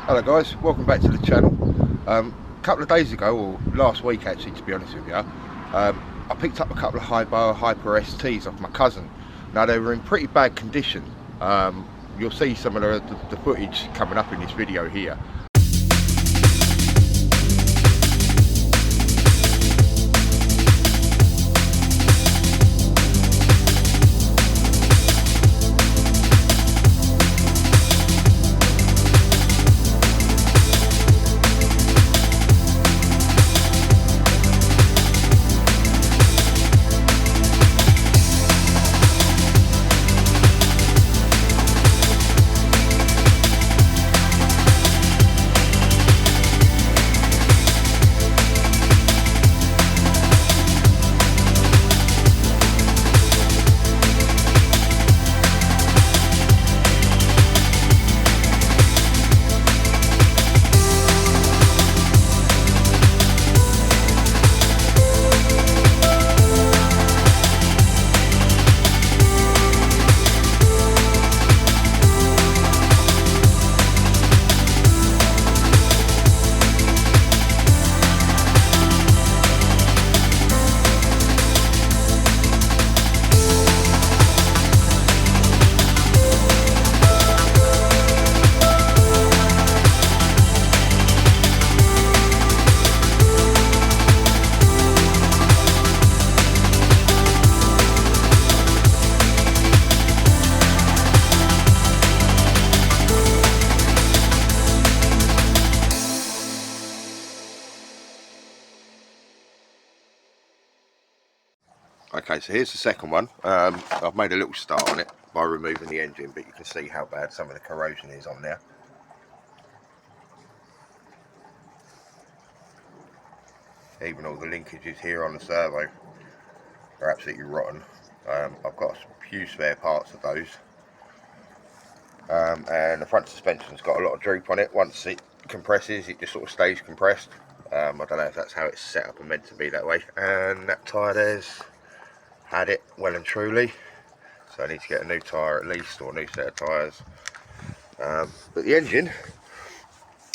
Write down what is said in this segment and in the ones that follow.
Hello guys, welcome back to the channel. A couple of days ago, or last week actually to be honest with you, I picked up a couple of Hobao Hyper STs off my cousin. Now they were in pretty bad condition. You'll see some of the footage coming up in this video here. Okay, so here's the second one. I've made a little start on it by removing the engine, but you can see how bad some of the corrosion is on there. Even all the linkages here on the servo are absolutely rotten. I've got a few spare parts of those. And the front suspension's got a lot of droop on it. Once it compresses, it just sort of stays compressed. I don't know if that's how it's set up and meant to be that way. And that tyre there's had it well and truly, so I need to get a new tyre at least, or a new set of tyres. But the engine,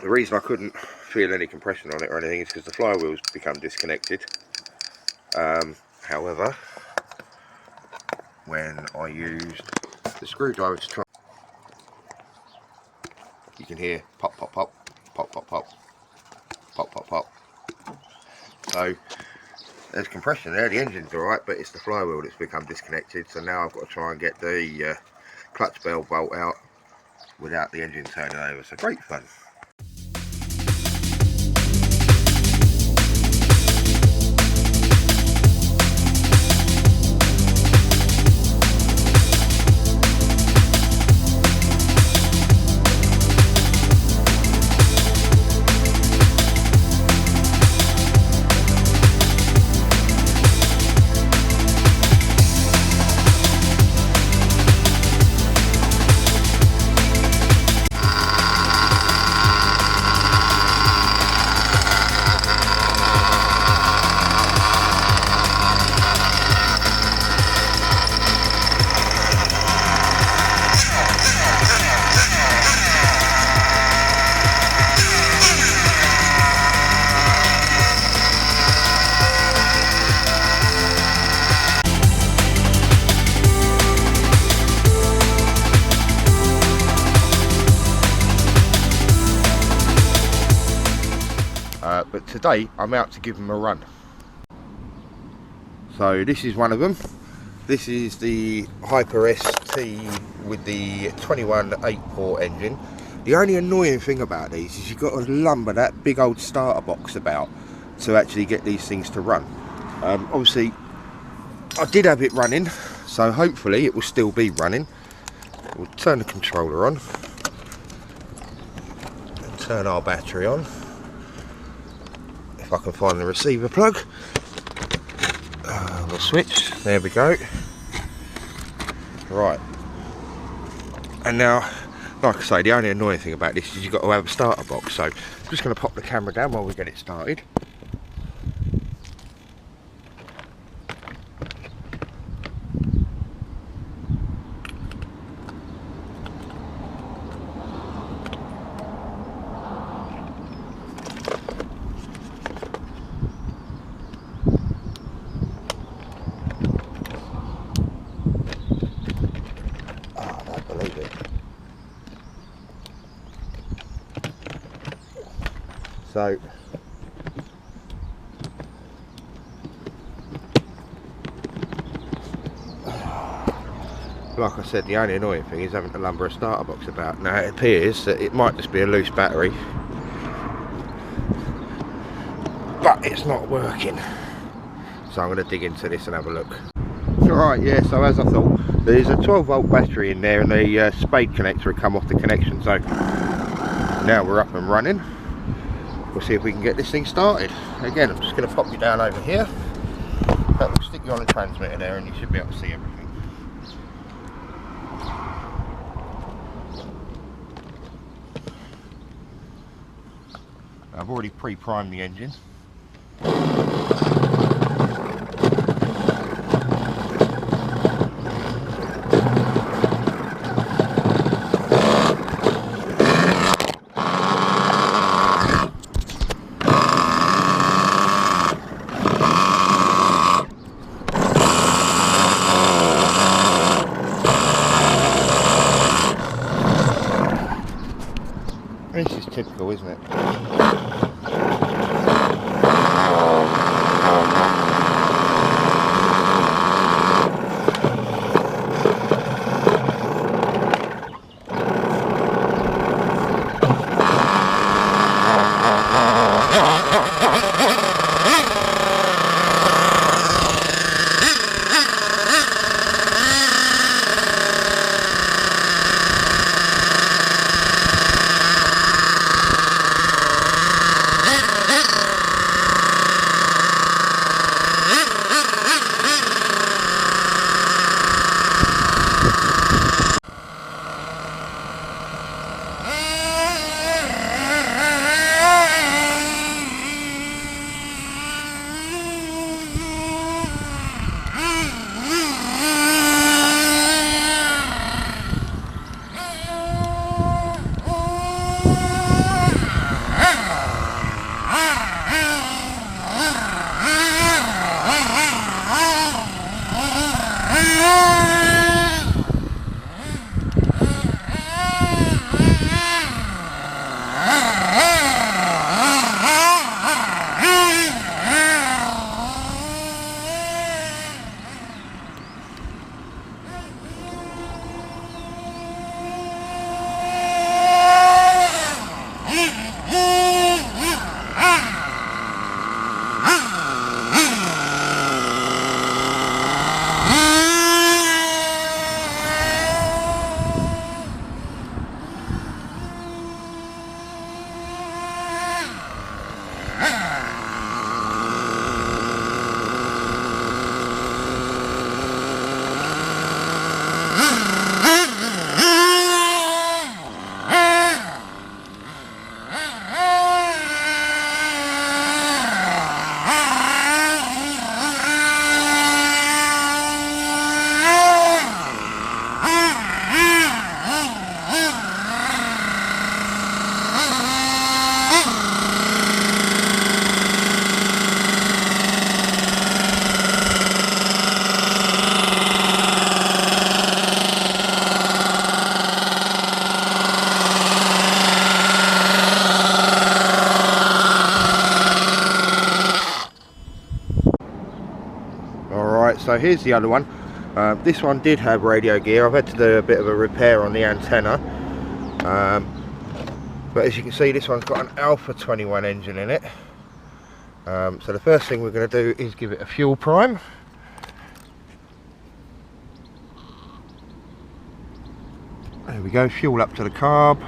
the reason I couldn't feel any compression on it or anything is because the flywheel's become disconnected. However, when I used the screwdriver to try, you can hear pop pop pop pop pop pop pop pop pop. So there's compression there, the engine's alright, but it's the flywheel that's become disconnected, so now I've got to try and get the clutch bell bolt out without the engine turning over, so great fun. But today I'm out to give them a run. So this is one of them. This is the Hyper ST with the 21 8-port engine. The only annoying thing about these is you've got to lumber that big old starter box about to actually get these things to run. Obviously I did have it running, so hopefully it will still be running. We'll turn the controller on and turn our battery on. If I can find the receiver plug, the switch, there we go. Right, and now, like I say, the only annoying thing about this is you've got to have a starter box, so I'm just going to pop the camera down while we get it started. So like I said, the only annoying thing is having to lumber a starter box about. Now it appears that it might just be a loose battery, but it's not working. So I'm going to dig into this and have a look. Alright, yeah, so as I thought, there's a 12-volt battery in there and the spade connector had come off the connection. So now we're up and running. We'll see if we can get this thing started. Again, I'm just going to pop you down over here. That will stick you on the transmitter there and you should be able to see everything. I've already pre-primed the engine. This is typical, isn't it? So here's the other one. This one did have radio gear. I've had to do a bit of a repair on the antenna, but as you can see, this one's got an Alpha 21 engine in it. So the first thing we're going to do is give it a fuel prime. There we go, fuel up to the carb.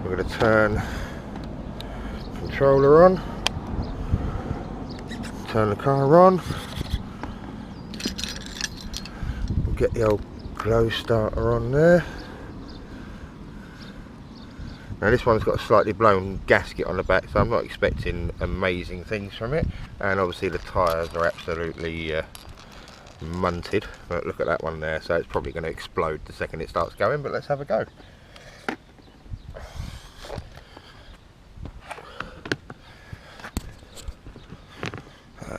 We're going to turn the controller on. Turn the car on. We'll get the old glow starter on there. Now this one's got a slightly blown gasket on the back, so I'm not expecting amazing things from it. And obviously the tyres are absolutely munted. But look at that one there, so it's probably going to explode the second it starts going, but let's have a go.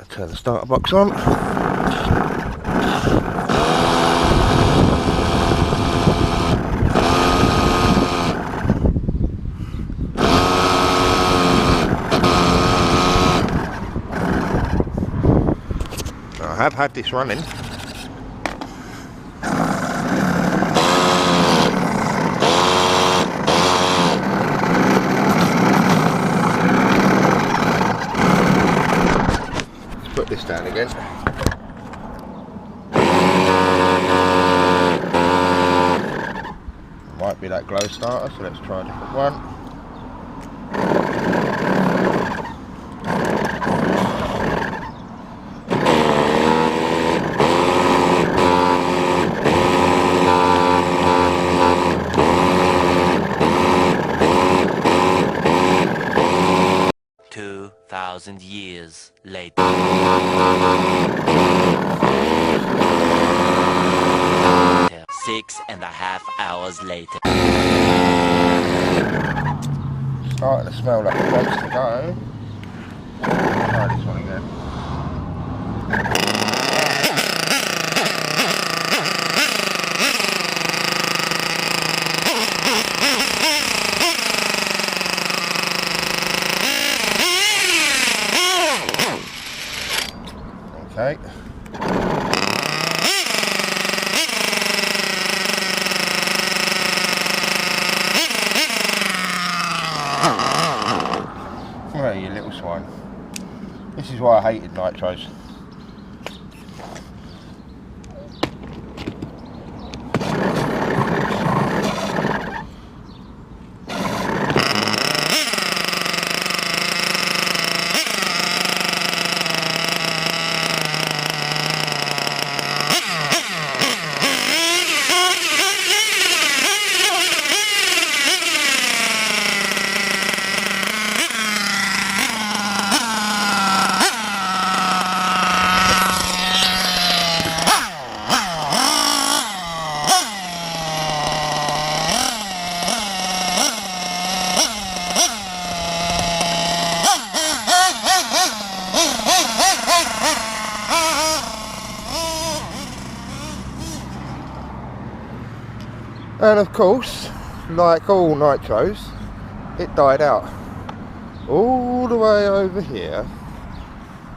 Turn the starter box on. have had this running. Let's put this down again. Might be that glow starter, so let's try a different one. 2,000 years later. 6.5 hours later. Starting to smell like it wants to go. Try this one again. Okay. Well, you little swine. This is why I hated nitros. And of course, like all nitros, it died out all the way over here,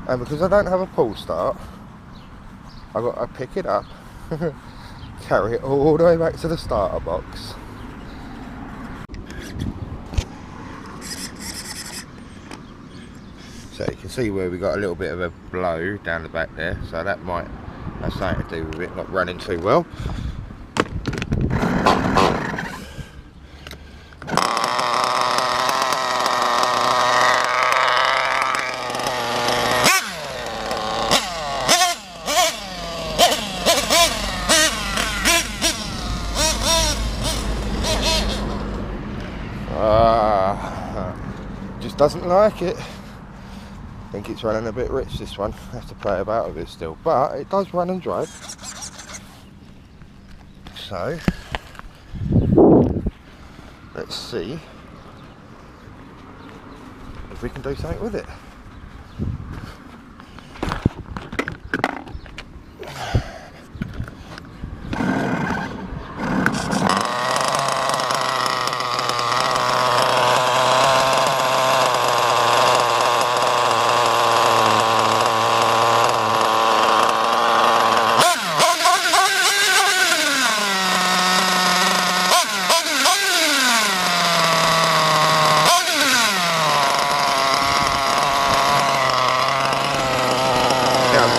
and because I don't have a pull start, I've got to pick it up, carry it all the way back to the starter box. So you can see where we got a little bit of a blow down the back there, so that might have something to do with it not running too well. Just doesn't like it. I think it's running a bit rich, this one. I have to play about with it still, but it does run and drive. So let's see if we can do something with it.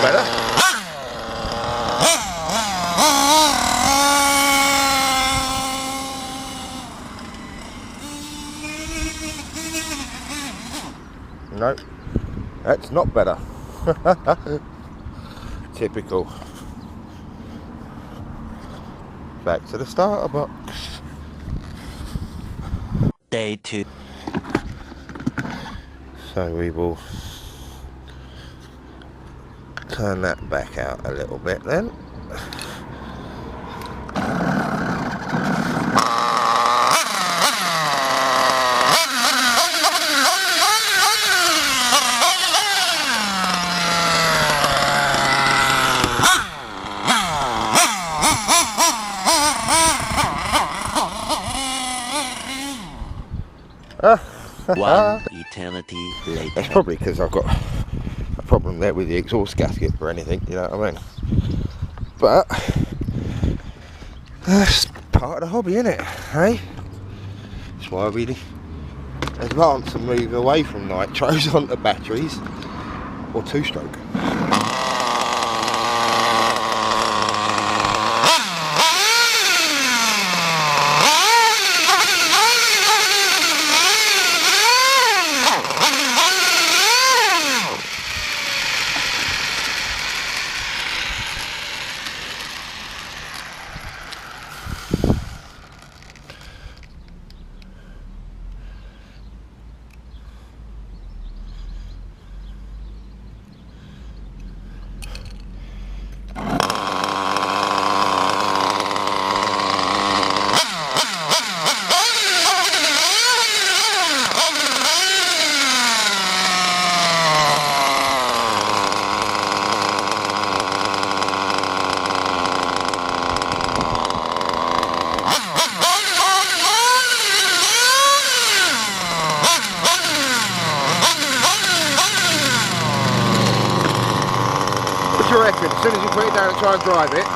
Better. No, that's not better. Typical. Back to the starter box. Day 2. So we will turn that back out a little bit then. One eternity later. That's probably because I've got problem there with the exhaust gasket for anything, you know what I mean? But that's part of the hobby, isn't it? Hey, that's why we advance and move away from nitros onto batteries or two-stroke. What do you reckon? As soon as you put it down and try and drive it,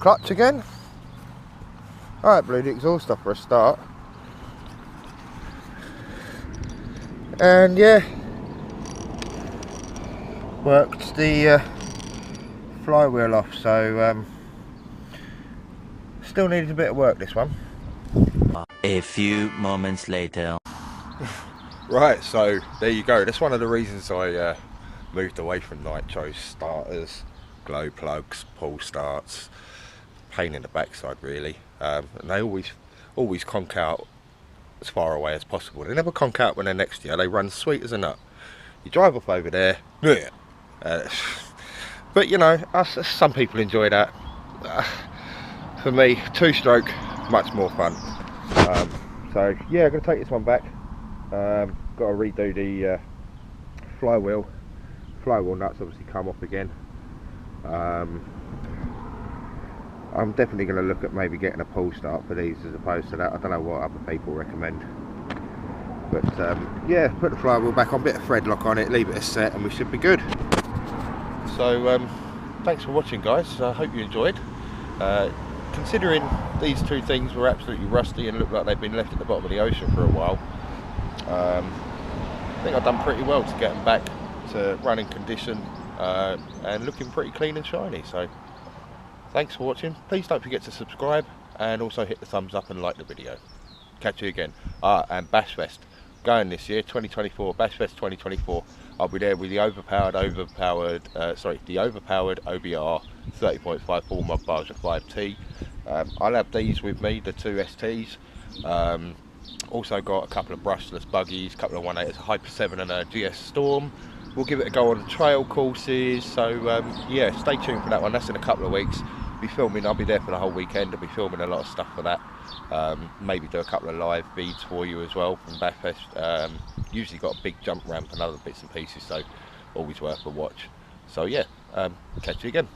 clutch again. Alright, blew the exhaust off for a start. And yeah, worked the flywheel off, so still needed a bit of work, this one. A few moments later. Right, so there you go. That's one of the reasons I moved away from nitro starters, glow plugs, pull starts. Pain in the backside, really. And they always conk out as far away as possible. They never conk out when they're next to you. They run sweet as a nut. You drive off over there, but you know, some people enjoy that. For me, two-stroke, much more fun. So yeah, I'm going to take this one back. Got to redo the flywheel nuts, obviously come off again. I'm definitely going to look at maybe getting a pull start for these as opposed to that. I don't know what other people recommend, but yeah, put the flywheel back on, bit of thread lock on it, leave it a set, and we should be good. So thanks for watching, guys. I hope you enjoyed. Considering these two things were absolutely rusty and look like they've been left at the bottom of the ocean for a while, I think I've done pretty well to get them back to running condition and looking pretty clean and shiny. So thanks for watching. Please don't forget to subscribe and also hit the thumbs up and like the video. Catch you again. And Bash Fest going this year, 2024, Bash Fest 2024. I'll be there with the overpowered OBR 30.54 mod Barger 5T. I'll have these with me, the two STs. Also got a couple of brushless buggies, a couple of 1.8s, a Hyper 7 and a GS Storm. We'll give it a go on the trail courses. So yeah, stay tuned for that one. That's in a couple of weeks. I'll be there for the whole weekend. I'll be filming a lot of stuff for that. Maybe do a couple of live feeds for you as well from Bash Fest. Usually got a big jump ramp and other bits and pieces, so always worth a watch. So yeah, catch you again.